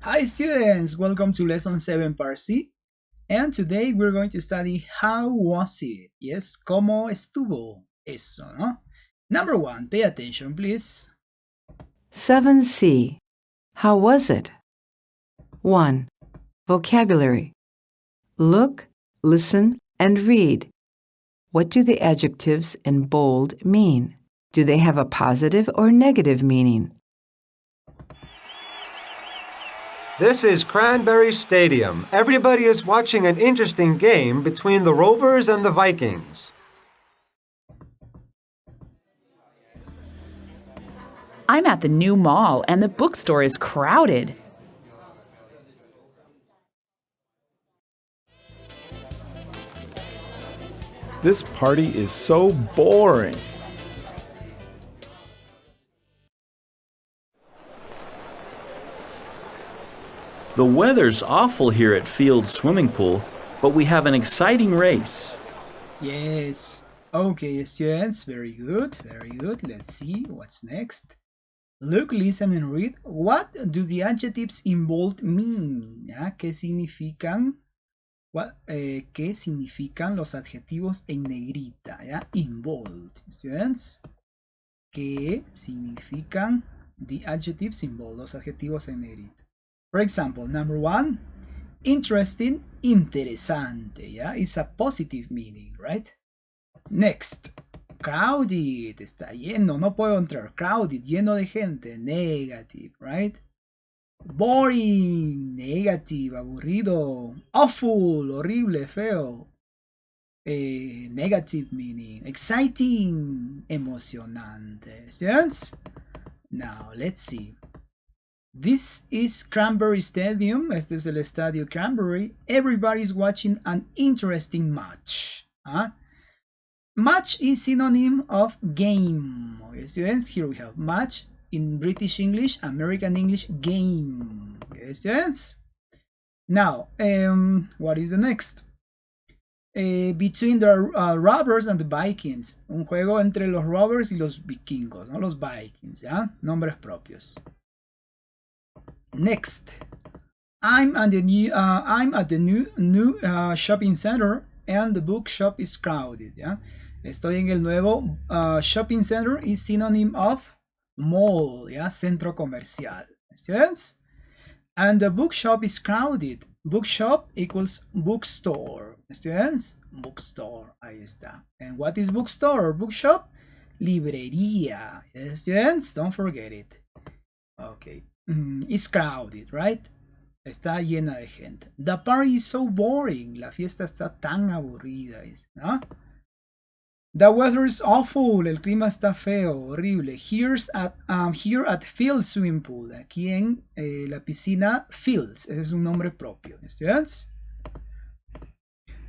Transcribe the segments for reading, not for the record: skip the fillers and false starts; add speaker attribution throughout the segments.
Speaker 1: Hi students, welcome to lesson 7 part C. And today we're going to study how was it? Yes, ¿cómo estuvo eso, no? Number 1, pay attention please.
Speaker 2: 7C. How was it? 1. Vocabulary. Look, listen, and read. What do the adjectives in bold mean? Do they have a positive or negative meaning?
Speaker 3: This is Cranberry Stadium. Everybody is watching an interesting game between the Rovers and the Vikings.
Speaker 4: I'm at the new mall and the bookstore is crowded.
Speaker 5: This party is so boring.
Speaker 6: The weather's awful here at Field Swimming Pool, but we have an exciting race.
Speaker 1: Yes. Okay students, very good, very good. Let's see what's next. Look, listen and read. What do the adjectives in bold mean? ¿Qué significan? ¿Qué significan los adjetivos en negrita? In bold. Students, ¿qué significan the adjectives in bold? Los adjetivos en negrita. For example, number 1, interesting, interesante. It's a positive meaning, right? Next, crowded, está lleno, no puedo entrar. Crowded, lleno de gente, negative, right? Boring, negative, aburrido. Awful, horrible, feo. Negative meaning. Exciting, emocionante. Students? Now, let's see. This is Cranberry Stadium. Este es el Estadio Cranberry. Everybody's watching an interesting match. Match is synonym of game. Okay, students, here we have match in British English, American English, game. Okay, students? Now, what is the next? Between the robbers and the Vikings. Un juego entre los robbers y los vikingos, ¿no? Los Vikings, Nombres propios. Next, I'm at the new shopping center and the bookshop is crowded. Estoy en el nuevo shopping center is synonym of mall, centro comercial. Students? And the bookshop is crowded. Bookshop equals bookstore. Students? Bookstore, ahí está. And what is bookstore or bookshop? Librería. Yes, students? Don't forget it. Okay. It's crowded, right? Está llena de gente. The party is so boring. La fiesta está tan aburrida, ¿no? The weather is awful. El clima está feo, horrible. Here at Field Swimming Pool. Aquí en la piscina Fields. Ese es un nombre propio. Students?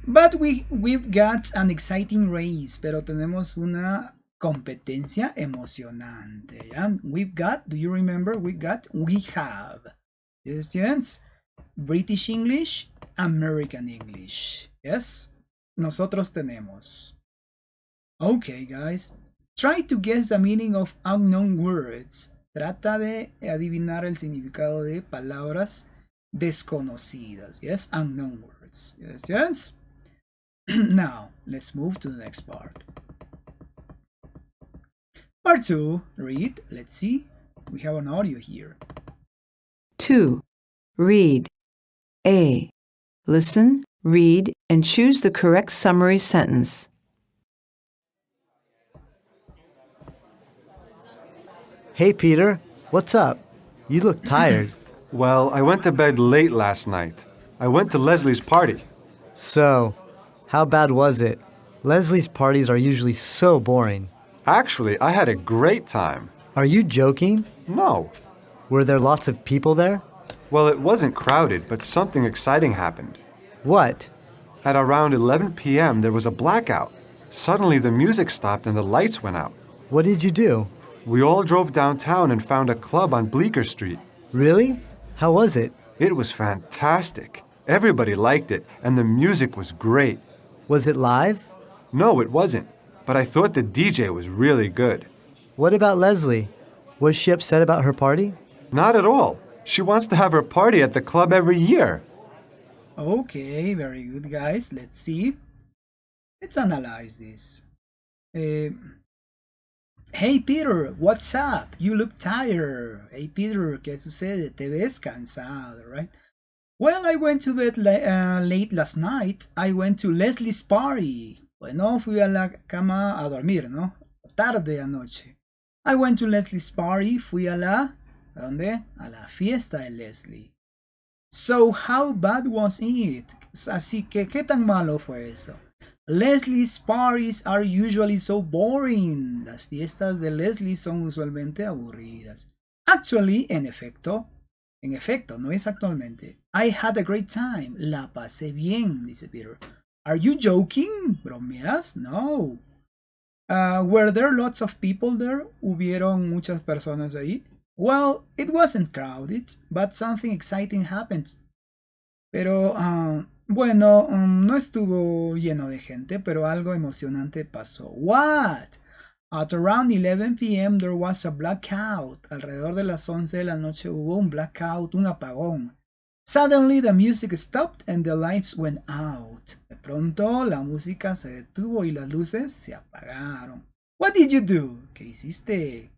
Speaker 1: But we've got an exciting race. Pero tenemos una competencia emocionante. We've got, do you remember? We have. Yes, students? British English, American English. Yes? Nosotros tenemos. Okay, guys. Try to guess the meaning of unknown words. Trata de adivinar el significado de palabras desconocidas. Yes? Unknown words. Yes, students? Now, let's move to the next part. Part 2, read. Let's see. We have an audio here.
Speaker 2: 2. Read. A. Listen, read, and choose the correct summary sentence.
Speaker 7: Hey Peter, what's up? You look tired.
Speaker 3: Well, I went to bed late last night. I went to Leslie's party.
Speaker 7: So, how bad was it? Leslie's parties are usually so boring.
Speaker 3: Actually, I had a great time.
Speaker 7: Are you joking?
Speaker 3: No.
Speaker 7: Were there lots of people there?
Speaker 3: Well, it wasn't crowded, but something exciting happened.
Speaker 7: What?
Speaker 3: At around 11 p.m., there was a blackout. Suddenly, the music stopped and the lights went out.
Speaker 7: What did you do?
Speaker 3: We all drove downtown and found a club on Bleecker Street.
Speaker 7: Really? How was it?
Speaker 3: It was fantastic. Everybody liked it, and the music was great.
Speaker 7: Was it live?
Speaker 3: No, it wasn't, but I thought the DJ was really good.
Speaker 7: What about Leslie? Was she upset about her party?
Speaker 3: Not at all. She wants to have her party at the club every year.
Speaker 1: Okay, very good, guys. Let's see. Let's analyze this. Hey Peter, what's up? You look tired. Hey Peter, ¿qué sucede? Te ves cansado, right? Well, I went to bed late last night. I went to Leslie's party. Bueno, fui a la cama a dormir, ¿no? Tarde anoche. I went to Leslie's party. Fui a la... ¿A dónde? A la fiesta de Leslie. So, how bad was it? Así que, ¿qué tan malo fue eso? Leslie's parties are usually so boring. Las fiestas de Leslie son usualmente aburridas. Actually, en efecto, no es actualmente. I had a great time. La pasé bien, dice Peter. Are you joking? ¿Bromeas? No. Were there lots of people there? ¿Hubieron muchas personas ahí? Well, it wasn't crowded, but something exciting happened. Pero, bueno, no estuvo lleno de gente, pero algo emocionante pasó. What? At around 11 p.m. there was a blackout. Alrededor de las 11 de la noche hubo un blackout, un apagón. Suddenly the music stopped and the lights went out. De pronto la música se detuvo y las luces se apagaron. What did you do? ¿Qué hiciste?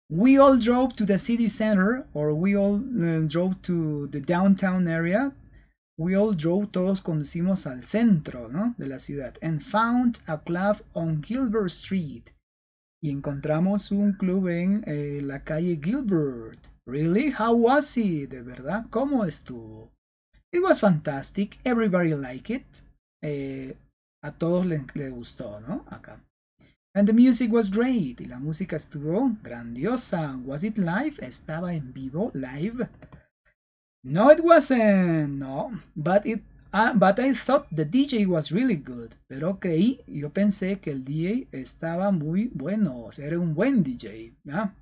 Speaker 1: We all drove to the city center, or we all drove to the downtown area. We all drove, todos conducimos al centro, ¿no? De la ciudad. And found a club on Gilbert Street. Y encontramos un club en la calle Gilbert. Really? How was it? ¿De verdad? ¿Cómo estuvo? It was fantastic. Everybody liked it. A todos les gustó, ¿no? Acá. And the music was great. Y la música estuvo grandiosa. Was it live? ¿Estaba en vivo? Live? No, it wasn't. No. But I thought the DJ was really good. Pero yo pensé que el DJ estaba muy bueno. O sea, era un buen DJ. ¿Ya?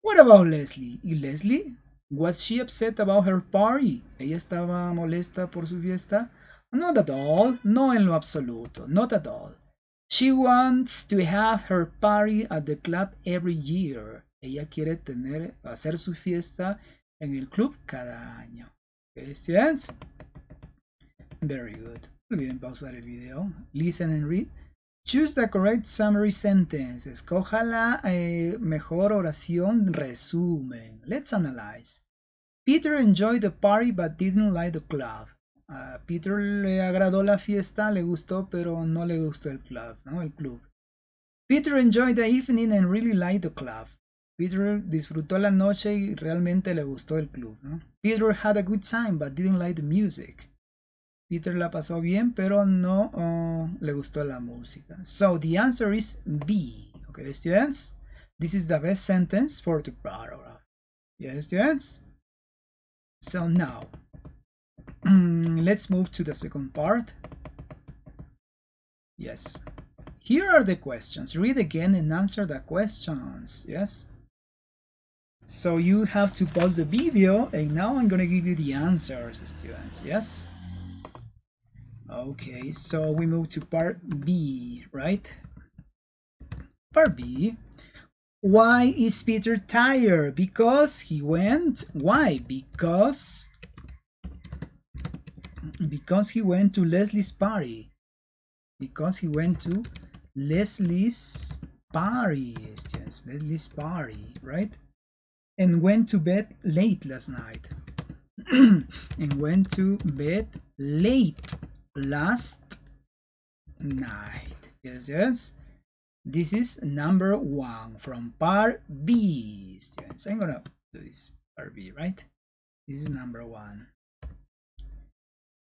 Speaker 1: What about Leslie? ¿Y Leslie? Was she upset about her party? ¿Ella estaba molesta por su fiesta? Not at all. No en lo absoluto. Not at all. She wants to have her party at the club every year. Ella quiere hacer su fiesta en el club cada año. ¿Questions? Very good. No olviden pausar el video. Listen and read. Choose the correct summary sentence. Escoja la mejor oración resumen. Let's analyze. Peter enjoyed the party but didn't like the club. A Peter le agradó la fiesta, le gustó, pero no le gustó el club, ¿no? El club. Peter enjoyed the evening and really liked the club. Peter disfrutó la noche y realmente le gustó el club, ¿no? Peter had a good time but didn't like the music. Peter la pasó bien, pero no le gustó la música. So the answer is B. Okay, students? This is the best sentence for the paragraph. Yes, students? So now, let's move to the second part. Yes. Here are the questions. Read again and answer the questions. Yes. So you have to pause the video and now I'm going to give you the answers, students. Yes. Okay, so we move to part B, right? Part B. Why is Peter tired? Because he went. Why? Because he went to Leslie's party. Because he went to Leslie's party, students. Leslie's party, right? And went to bed late last night. And went to bed late last night. Yes, yes. This is number 1 from part B, students. I'm gonna do this part B, right? This is number 1.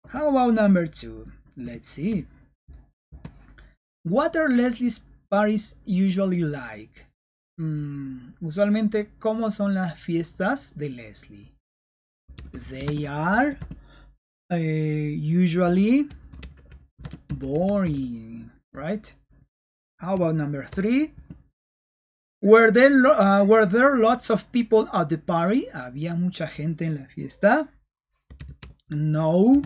Speaker 1: How about number 2? Let's see. What are Leslie's parties usually like? Usualmente, ¿cómo son las fiestas de Leslie? They are usually boring, right? How about number 3? Were there lots of people at the party? ¿Había mucha gente en la fiesta? No,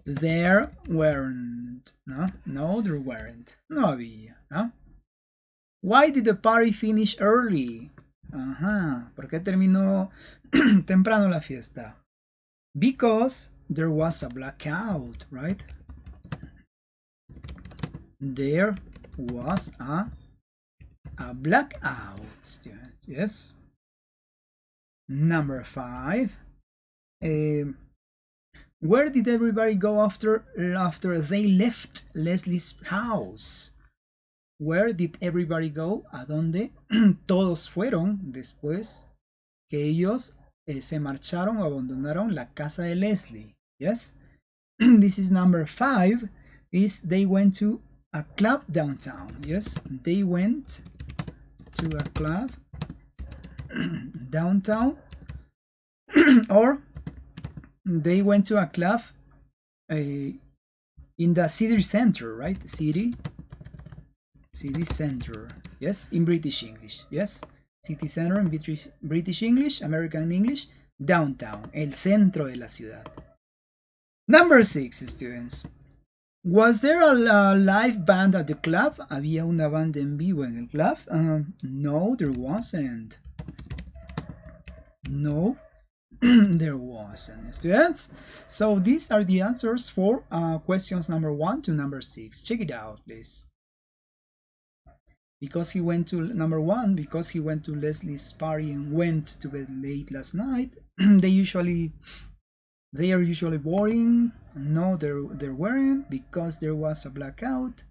Speaker 1: there weren't. No, there weren't. No había. ¿No? Why did the party finish early? Ajá, ¿por qué terminó temprano la fiesta? Because there was a blackout, right? There was a blackout, students. Yes. Number 5. Where did everybody go after they left Leslie's house? Where did everybody go? ¿A dónde todos fueron después que ellos se marcharon o abandonaron la casa de Leslie? Yes. This is number 5. Is they went to a club downtown. Yes, they went to a club downtown, or they went to a club in the city center, right? City center. Yes, in British English. Yes, city center in British English, American English, downtown, el centro de la ciudad. Number 6, students. Was there a live band at the club? ¿Había una banda en vivo en el club? No, there wasn't. No, there wasn't, students. So these are the answers for questions number 1 to number 6. Check it out, please. Because he went to number 1, because he went to Leslie's party and went to bed late last night. They are usually boring. No, they weren't, because there was a blackout.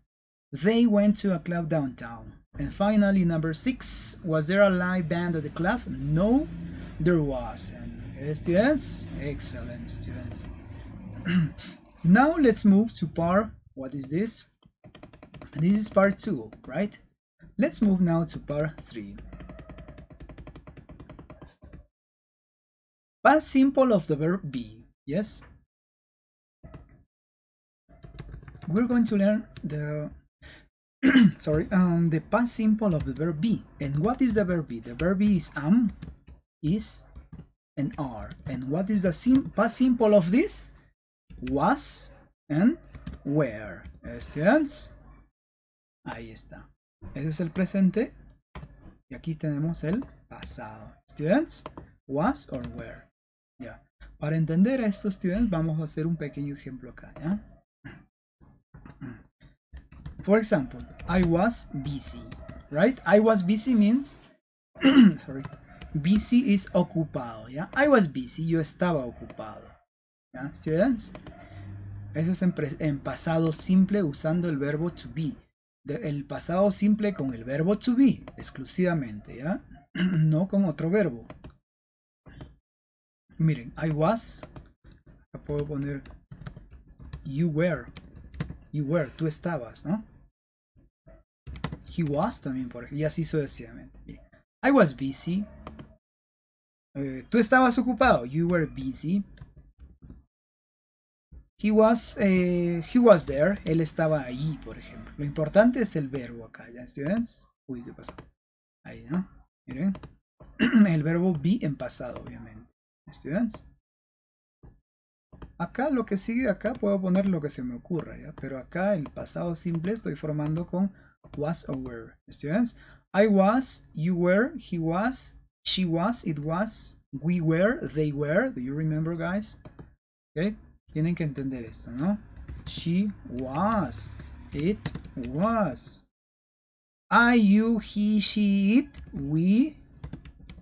Speaker 1: They went to a club downtown. And finally, number 6, was there a live band at the club? No, there wasn't. Okay, students? Excellent, students. Now let's move to part, what is this? This is part 2, right? Let's move now to part 3. Past simple of the verb be. Yes, we're going to learn the the past simple of the verb be. And what is the verb be? The verb be is am, is, and are. And what is the past simple of this? Was and were. Students, ahí está. Ese es el presente y aquí tenemos el pasado. Students, was or were. Yeah. Para entender esto, students, vamos a hacer un pequeño ejemplo acá, ¿ya? For example, I was busy, right? I was busy means, sorry, busy is ocupado, ¿ya? I was busy, yo estaba ocupado, ¿ya, students? Eso es en pasado simple usando el verbo to be. El pasado simple con el verbo to be, exclusivamente, ¿ya? No con otro verbo. Miren, I was, acá puedo poner you were, tú estabas, ¿no? He was también, por ejemplo, y así sucesivamente. Miren, I was busy, tú estabas ocupado, you were busy. He was there, él estaba allí, por ejemplo. Lo importante es el verbo acá, ¿ya, students? Uy, ¿qué pasó? Ahí, ¿no? Miren, el verbo be en pasado, obviamente. Students. Acá lo que sigue, acá puedo poner lo que se me ocurra, ¿ya? Pero acá el pasado simple estoy formando con was or were. Students, I was, you were, he was, she was, it was, we were, they were. Do you remember, guys? Okay. Tienen que entender esto, ¿no? She was, it was, I, you, he, she, it, we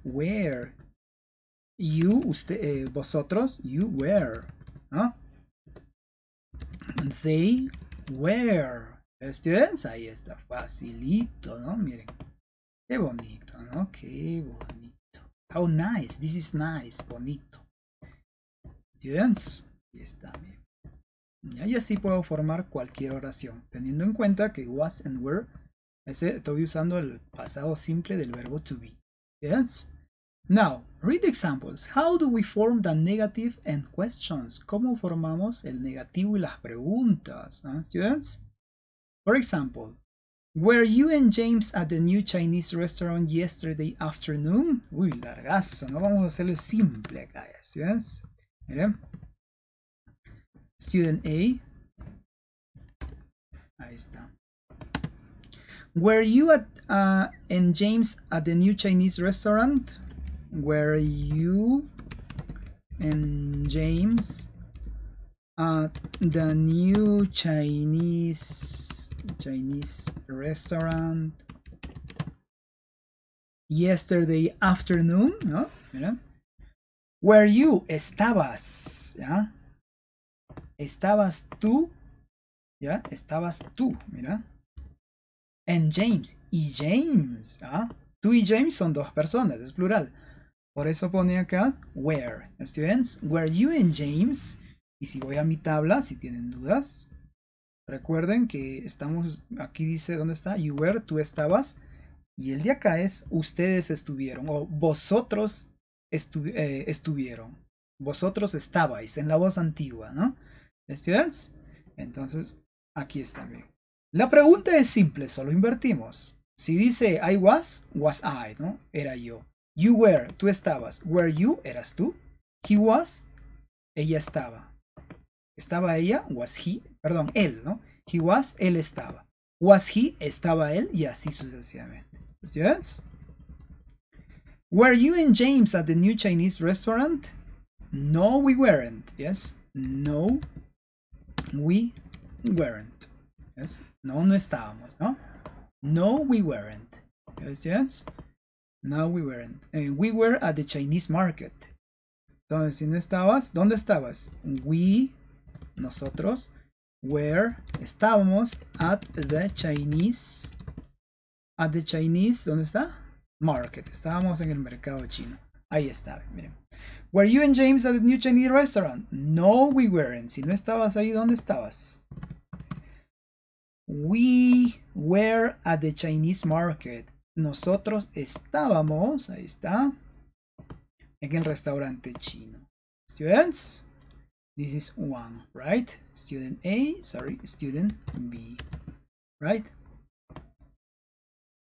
Speaker 1: were. You, usted, vosotros, you were, ¿no? They were. Students, ahí está, facilito, ¿no? Miren, qué bonito, ¿no? Qué bonito. How nice, this is nice, bonito. Students, ahí está, miren. Y así puedo formar cualquier oración, teniendo en cuenta que was and were, estoy usando el pasado simple del verbo to be. Students. Now, read the examples. How do we form the negative and questions? ¿Cómo formamos el negativo y las preguntas? Students? For example, were you and James at the new Chinese restaurant yesterday afternoon? Uy, largazo, ¿no? Vamos a hacerlo simple acá, students. Miren. Student A. Ahí está. Were you and James at the new Chinese restaurant? Were you and James at the new Chinese restaurant yesterday afternoon? ¿No? Mira. Were you? Estabas. ¿Ya? Estabas tú. ¿Ya? Estabas tú. Mira. And James. Y James. ¿Ah? Tú y James son dos personas. Es plural. Por eso pone acá where. Students, were you and James? Y si voy a mi tabla, si tienen dudas, recuerden que estamos, aquí dice, ¿dónde está? You were, tú estabas. Y el de acá es ustedes estuvieron. O vosotros estuvieron. Vosotros estabais en la voz antigua, ¿no? Students. Entonces, aquí está. Bien. La pregunta es simple, solo invertimos. Si dice I was I, ¿no? Era yo. You were, tú estabas. Were you, eras tú. He was, ella estaba. Estaba ella, was he, perdón, él, ¿no? He was, él estaba. Was he, estaba él, y así sucesivamente. Students? Were you and James at the new Chinese restaurant? No, we weren't. Yes. No, we weren't. Yes. No, no estábamos, ¿no? No, we weren't. Students? No, we weren't. We were at the Chinese market. Entonces, si no estabas, ¿dónde estabas? We, nosotros, were, estábamos at the Chinese, ¿dónde está? Market. Estábamos en el mercado chino. Ahí está, miren. Were you and James at the new Chinese restaurant? No, we weren't. Si no estabas ahí, ¿dónde estabas? We were at the Chinese market. Nosotros estábamos, ahí está, en el restaurante chino. Students, this is one, right? Student A, sorry, student B, right?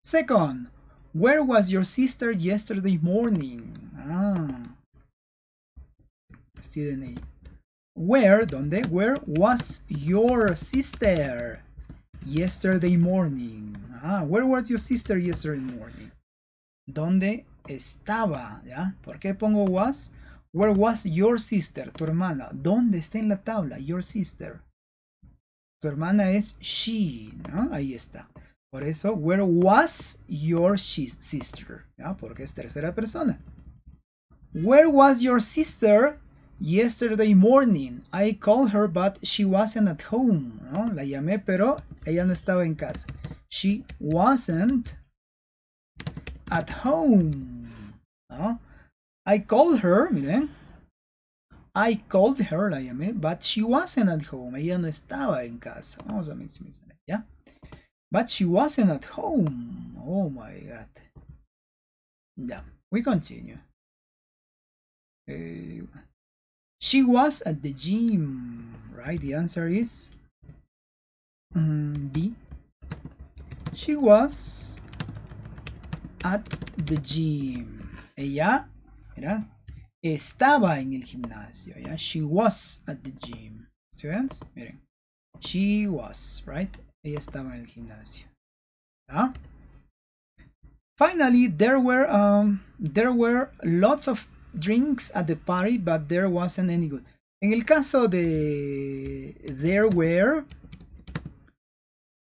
Speaker 1: Second, where was your sister yesterday morning? Student A. Where, ¿dónde? Where was your sister yesterday morning? Where was your sister yesterday morning? ¿Dónde estaba? ¿Ya? ¿Por qué pongo was? Where was your sister? Tu hermana. ¿Dónde está en la tabla? Your sister. Tu hermana es she, ¿no? Ahí está. Por eso, where was your sister? ¿Ya? Porque es tercera persona. Where was your sister yesterday morning? I called her, but she wasn't at home. ¿No? La llamé, pero ella no estaba en casa. She wasn't at home. ¿No? I called her, miren. I called her, la llamé, but she wasn't at home. Ella no estaba en casa. Vamos a maximizar, ¿ya? But she wasn't at home. Oh my God. Yeah, we continue. She was at the gym, right? The answer is B. She was at the gym. Ella, mira, estaba en el gimnasio. ¿Ya? She was at the gym. Students, miren. She was, right? Ella estaba en el gimnasio. ¿Ya? Finally, there were lots of drinks at the party, but there wasn't any good. En el caso de there were,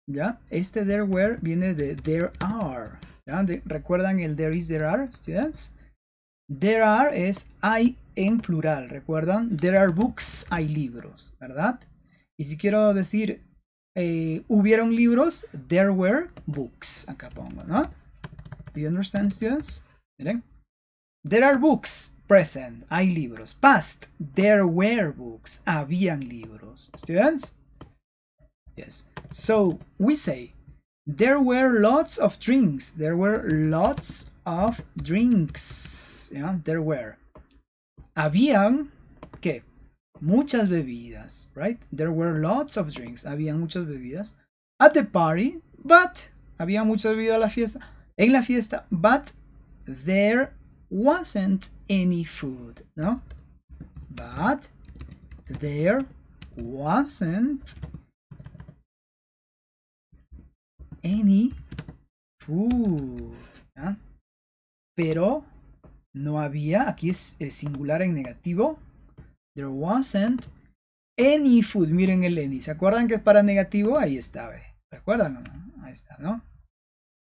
Speaker 1: ¿ya? Este there were viene de there are. ¿Ya? ¿Recuerdan el there is, there are, students? There are es hay en plural, ¿recuerdan? There are books, hay libros, ¿verdad? Y si quiero decir hubieron libros, there were books. Acá pongo, ¿no? Do you understand, students? Miren. There are books, present, hay libros. Past, there were books, habían libros. Students? Yes. So we say, there were lots of drinks. There were lots of drinks. Yeah, there were. Habían, ¿qué? Muchas bebidas, right? There were lots of drinks. Habían muchas bebidas. At the party, but había muchas bebidas en la fiesta, but there wasn't any food, no? But there wasn't any food. ¿Ya? Pero no había, aquí es singular en negativo. There wasn't any food. Miren el any. ¿Se acuerdan que es para negativo? Ahí está, ¿ve? ¿Recuerdan o no? Ahí está, ¿no?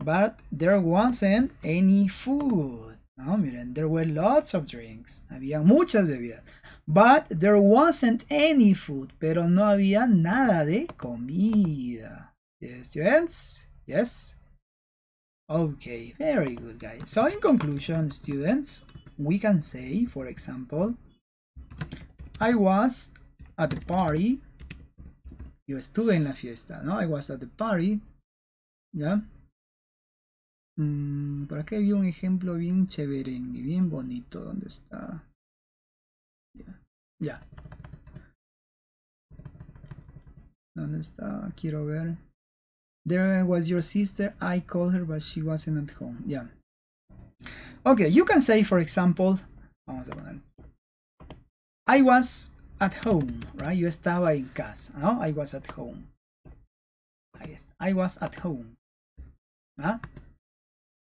Speaker 1: But there wasn't any food. No, miren, there were lots of drinks. Había muchas bebidas. But there wasn't any food. Pero no había nada de comida. Yes, students? Yes? Okay, very good, guys. So in conclusion, students, we can say, for example, I was at the party. Yo estuve en la fiesta, ¿no? I was at the party. ¿Ya? Por aquí había un ejemplo bien chévere y bien bonito. ¿Dónde está? Ya. ¿Dónde está? Quiero ver. There was your sister. I called her, but she wasn't at home. Yeah. Okay, you can say, for example, vamos a poner. I was at home, right? Yo estaba en casa, ¿no? I was at home. I was at home. ¿Ah?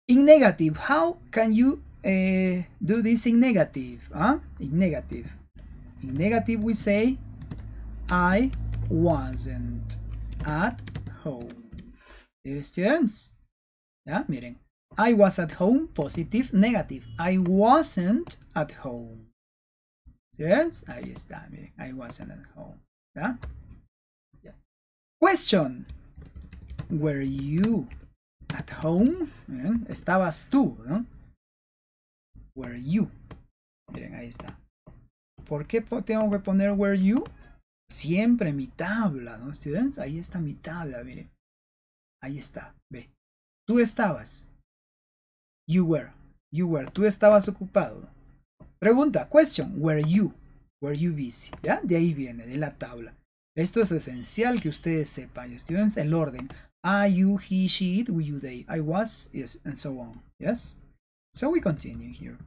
Speaker 1: In negative, how can you do this in negative? Huh? In negative. In negative, we say, I wasn't at home. Students? Yeah, miren. I was at home, positive, negative. I wasn't at home. Students? Ahí está, miren. I wasn't at home. Yeah? Yeah. Question. Were you at home? Miren, estabas tú, ¿no? Were you? Miren, ahí está. ¿Por qué tengo que poner were you? Siempre mi tabla, ¿no, students? Ahí está mi tabla, miren. Ahí está, ve. Tú estabas. You were. You were. Tú estabas ocupado. Pregunta, question. Were you? Were you busy? ¿Ya? De ahí viene, de la tabla. Esto es esencial que ustedes sepan, students, el orden. I, you, he, she, it, we, you, they. I was, yes, and so on. Yes? So we continue here.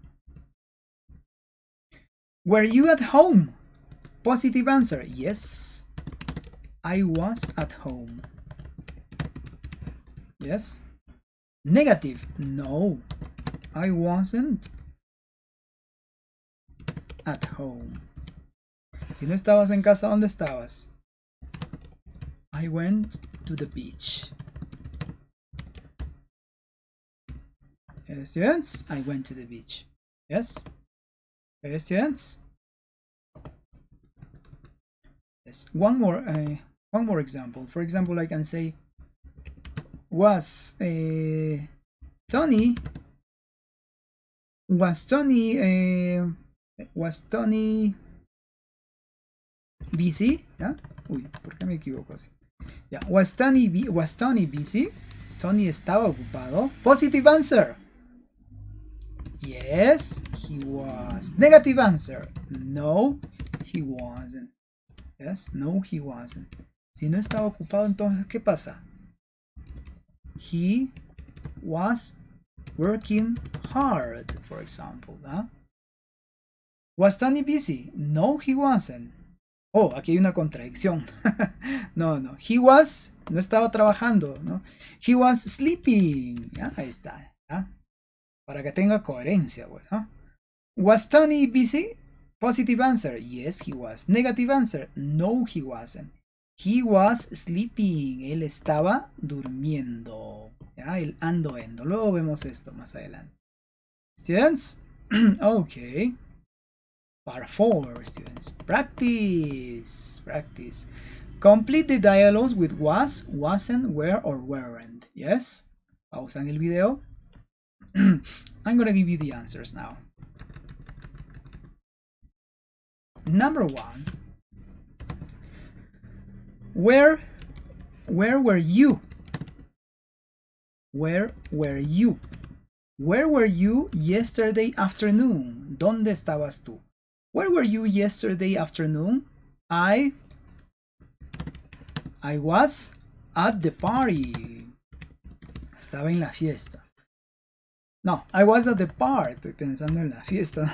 Speaker 1: Were you at home? Positive answer. Yes. I was at home. Yes. Negative. No. I wasn't at home. Si no estabas en casa, ¿dónde estabas? I went to the beach. Students, I went to the beach. Yes? Students? Yes. One more example. For example, I can say, was Tony busy? ¿Ya? Uy, ¿por qué me equivoco así? Ya. Was Tony busy? Tony estaba ocupado. Positive answer. Yes, he was. Negative answer. No, he wasn't. Yes, no, he wasn't. Si no estaba ocupado, entonces, ¿qué pasa? He was working hard, for example. ¿Ah? Was Tony busy? No, he wasn't. Oh, aquí hay una contradicción. No. He was, no estaba trabajando, ¿no? He was sleeping. ¿Ya? Ahí está. ¿Ya? Para que tenga coherencia, pues, ¿no? Was Tony busy? Positive answer. Yes, he was. Negative answer. No, he wasn't. He was sleeping. Él estaba durmiendo. ¿Ya? El endo. Luego vemos esto más adelante. Students? Okay. Part 4, students. Practice. Complete the dialogues with was, wasn't, were, or weren't. Yes? Pausan el video. I'm gonna give you the answers now. Number 1. Where were you? Where were you? Where were you yesterday afternoon? ¿Dónde estabas tú? Where were you yesterday afternoon? I was at the party. Estaba en la fiesta. No, I was at the park. Estoy pensando en la fiesta.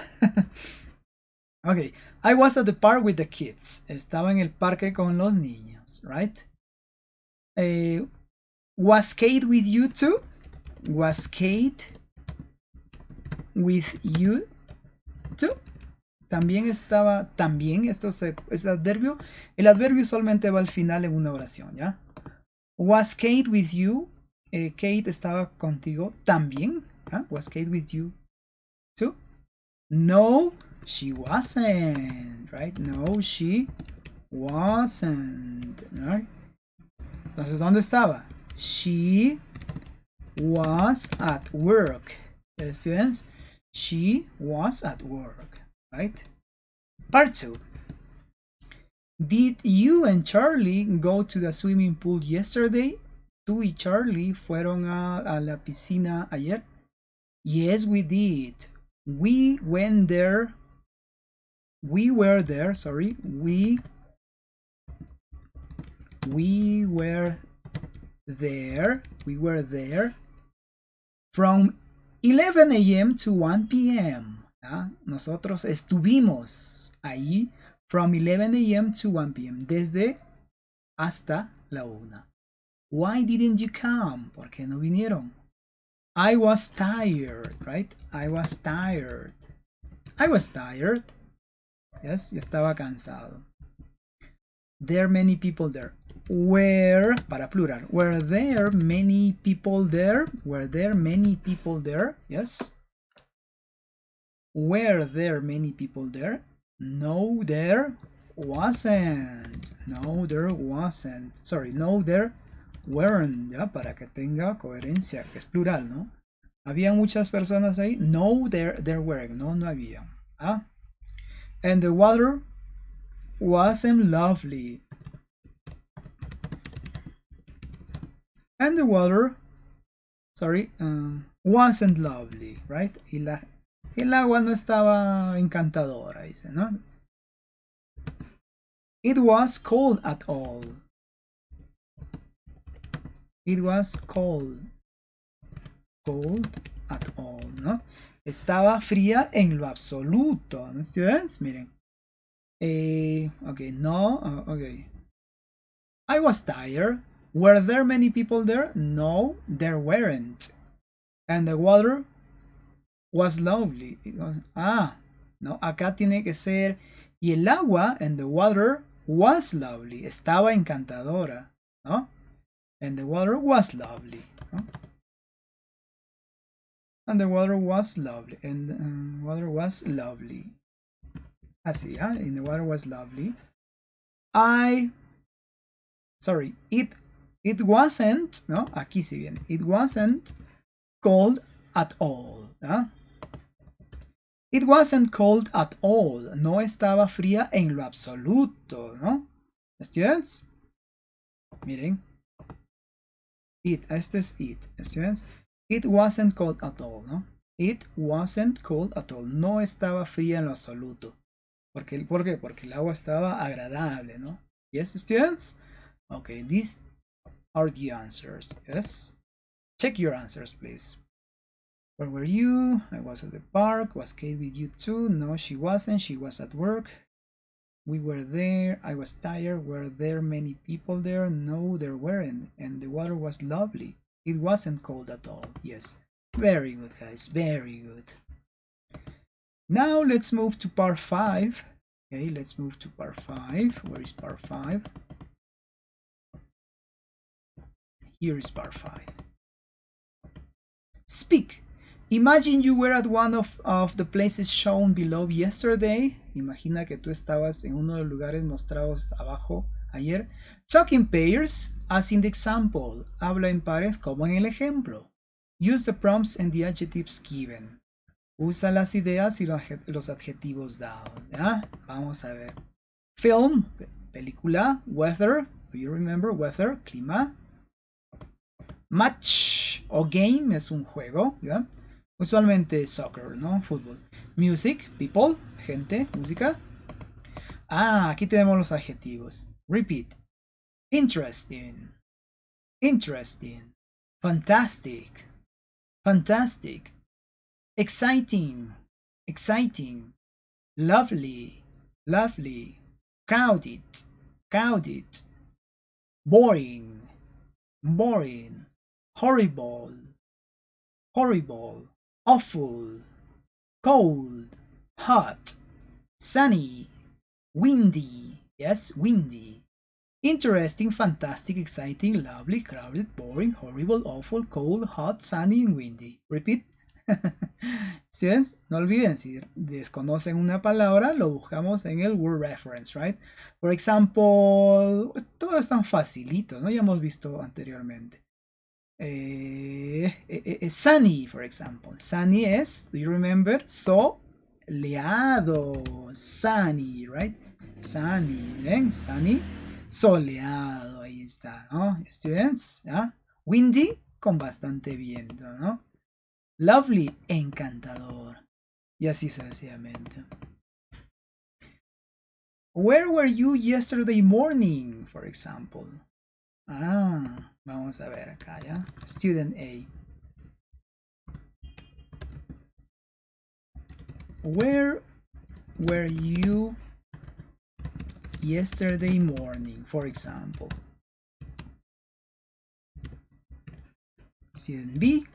Speaker 1: Okay, I was at the park with the kids. Estaba en el parque con los niños, right? Was Kate with you too? Was Kate with you too? También estaba, también, es adverbio. El adverbio solamente va al final en una oración, ¿ya? Was Kate with you? Kate estaba contigo también. ¿Ah? Was Kate with you too? No, she wasn't, right? No, she wasn't, right? Entonces, ¿dónde estaba? She was at work. Students, she was at work, right? Part 2. Did you and Charlie go to the swimming pool yesterday? ¿Tú y Charlie fueron a la piscina ayer? Yes, we did. We went there. We were there, sorry. We were there. We were there from 11 a.m. to 1 p.m. ¿Ah? Nosotros estuvimos ahí from 11 a.m. to 1 p.m. Desde hasta la 1. Why didn't you come? ¿Por qué no vinieron? I was tired, right? I was tired. I was tired. Yes, yo estaba cansado. There are many people there. Were, para plural. Were there many people there? Were there many people there? Yes. Were there many people there? No, there wasn't. No, there wasn't. Sorry, no, there weren't. Ya, para que tenga coherencia, que es plural, ¿no? ¿Había muchas personas ahí? No, there weren't. No, no había. ¿Ah? And the water wasn't lovely. And the water, sorry, wasn't lovely, right? El agua no estaba encantadora, dice, ¿no? It was cold at all. It was cold. Cold at all, ¿no? Estaba fría en lo absoluto, ¿no, students? Miren. Okay, no, okay. I was tired. Were there many people there? No, there weren't. And the water was lovely. No, acá tiene que ser. Y el agua, and the water was lovely. Estaba encantadora, ¿no? And the water was lovely, ¿no? And the water was lovely. And water was lovely. Así, ¿ah? And the water was lovely. Sorry, it wasn't, ¿no? Aquí sí viene. It wasn't cold at all, ¿no? It wasn't cold at all. No estaba fría en lo absoluto, ¿no? Students? Miren. Este es it, students. It wasn't cold at all, ¿no? It wasn't cold at all. No estaba fría en lo absoluto. ¿Por qué? Porque el agua estaba agradable, ¿no? Yes, students? Okay, these are the answers. Yes? Check your answers, please. Where were you? I was at the park. Was Kate with you too? No, she wasn't. She was at work. We were there. I was tired. Were there many people there? No, there weren't. And the water was lovely. It wasn't cold at all. Yes. Very good, guys. Very good. Now let's move to part 5. Okay, let's move to part 5. Where is part 5? Here is part 5. Speak. Imagine you were at one of the places shown below yesterday. Imagina que tú estabas en uno de los lugares mostrados abajo ayer. Talk in pairs, as in the example. Habla en pares como en el ejemplo. Use the prompts and the adjectives given. Usa las ideas y los adjetivos dados. ¿Ya? Vamos a ver. Film, película. Weather, do you remember? Weather, clima. Match o game es un juego, ¿ya? Usualmente soccer, ¿no? Fútbol. Music, people, gente, música. Aquí tenemos los adjetivos. Repeat. Interesting. Interesting. Fantastic. Fantastic. Exciting. Exciting. Lovely. Lovely. Crowded. Crowded. Boring. Boring. Horrible. horrible, awful, cold, hot, sunny, windy. Yes, windy. Interesting, fantastic, exciting, lovely, crowded, boring, horrible, awful, cold, hot, sunny, and windy. Repeat. Students, no olviden, si desconocen una palabra, lo buscamos en el word reference, right? Por ejemplo, todo es tan facilito, ¿no? Ya hemos visto anteriormente. Sunny, for example. Sunny es, do you remember? Soleado. Sunny, right? Sunny, ¿ven? Sunny, soleado, ahí está, ¿no? Students, ¿ya? Windy, con bastante viento, ¿no? Lovely, encantador. Y así sucesivamente. Where were you yesterday morning, for example? Ah, vamos a ver acá, ¿ya? Student A. Where were you yesterday morning, for example? Student B.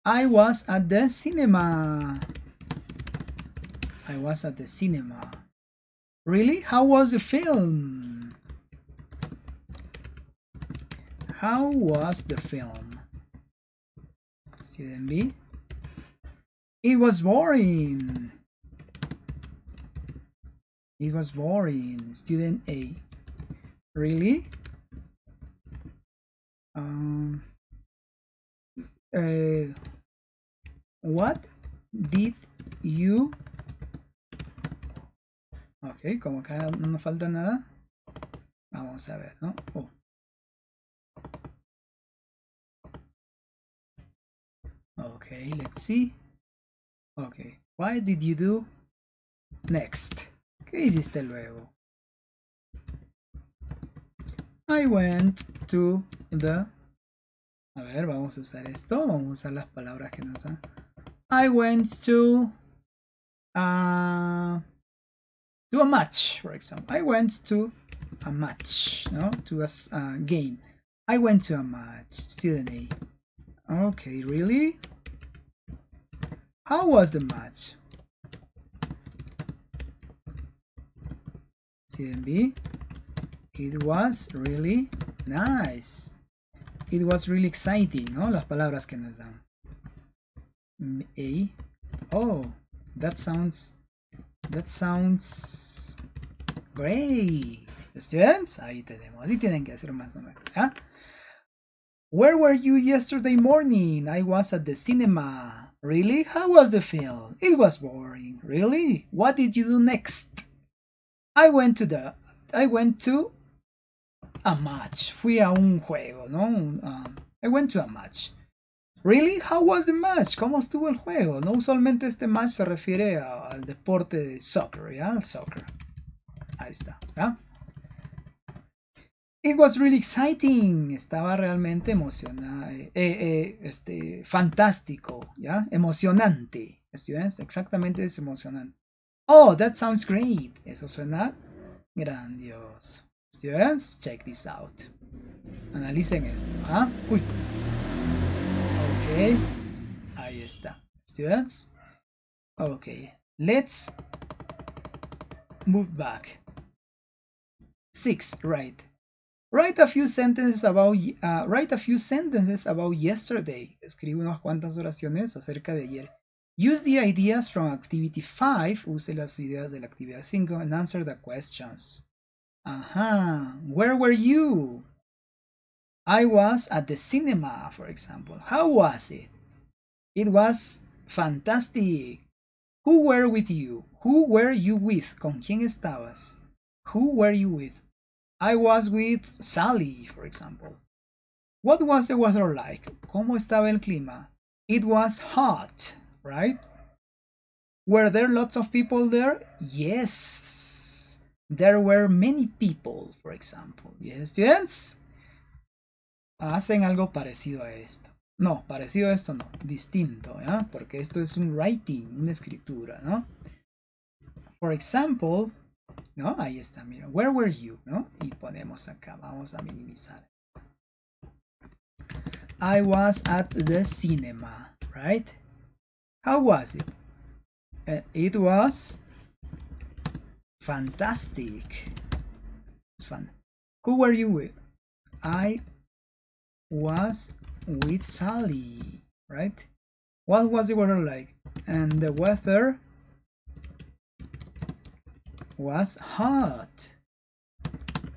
Speaker 1: I was at the cinema. I was at the cinema. Really? How was the film? How was the film? Student B. It was boring. It was boring. Student A. Really? What did you... Ok, como acá no nos falta nada. Vamos a ver, ¿no? Oh. Okay, let's see. Okay, what did you do next? ¿Qué hiciste luego? I went to the... A ver, vamos a usar esto. Vamos a usar las palabras que nos dan. I went to a match, for example. I went to a match, no? To a game. I went to a match. Student A. Okay, really? How was the match? Student B. It was really nice. It was really exciting, ¿no? Las palabras que nos dan. A. Oh, that sounds great. Students, ahí tenemos. Así tienen que hacer más o menos. ¿Ah? Where were you yesterday morning? I was at the cinema. Really? How was the film? It was boring. Really? What did you do next? I went to a match. Fui a un juego, ¿no? I went to a match. Really? How was the match? ¿Cómo estuvo el juego? No, usualmente este match se refiere al deporte de soccer, ¿ya? Al soccer. Ahí está, ¿ya? It was really exciting. Estaba realmente emocionante, fantástico, ¿ya? Emocionante. Students, exactamente es emocionante. Oh, that sounds great. Eso suena grandioso. Students, check this out. Analicen esto, ¿ah? Uy. Ok, ahí está. Students, okay, let's move back. 6, right. Write a few sentences about yesterday. Escribe unas cuantas oraciones acerca de ayer. Use the ideas from activity 5. Use las ideas de la actividad 5 and answer the questions. Ajá. Where were you? I was at the cinema, for example. How was it? It was fantastic. Who were with you? Who were you with? ¿Con quién estabas? Who were you with? I was with Sally, for example. What was the weather like? ¿Cómo estaba el clima? It was hot, right? Were there lots of people there? Yes. There were many people, for example. Yes, students? Hacen algo parecido a esto. No, parecido a esto no, distinto, ¿ya? Porque esto es un writing, una escritura, ¿no? For example, ¿no? Ahí está, mira, where were you, ¿no? Y ponemos acá, vamos a minimizar. I was at the cinema, right? How was it? It was fantastic. It's fun. Who were you with? I was with Sally, right? What was the weather like? And the weather was hot.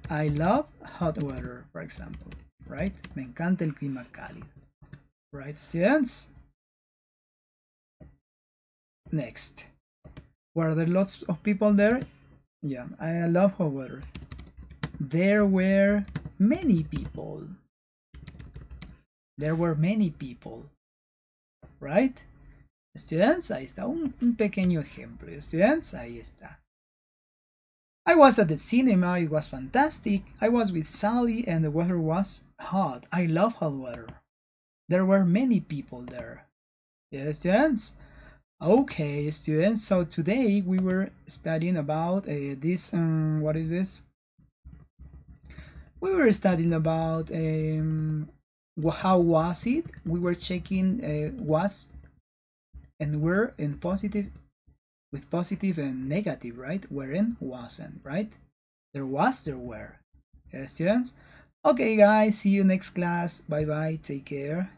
Speaker 1: I love hot weather, for example, right? Me encanta el clima cálido. Right, students? Next. Were there lots of people there? Yeah, I love hot weather. There were many people. There were many people. Right? Students, ahí está un pequeño ejemplo. Students, ahí está. I was at the cinema, it was fantastic. I was with Sally and the weather was hot. I love hot weather. There were many people there. Yes, students? Okay, students, so today we were studying about this, what is this? We were studying about how was it? We were checking was and were in positive, with positive and negative, right? Weren't, wasn't, right? There was, there were. Yes, students? Okay, guys, see you next class. Bye bye, take care.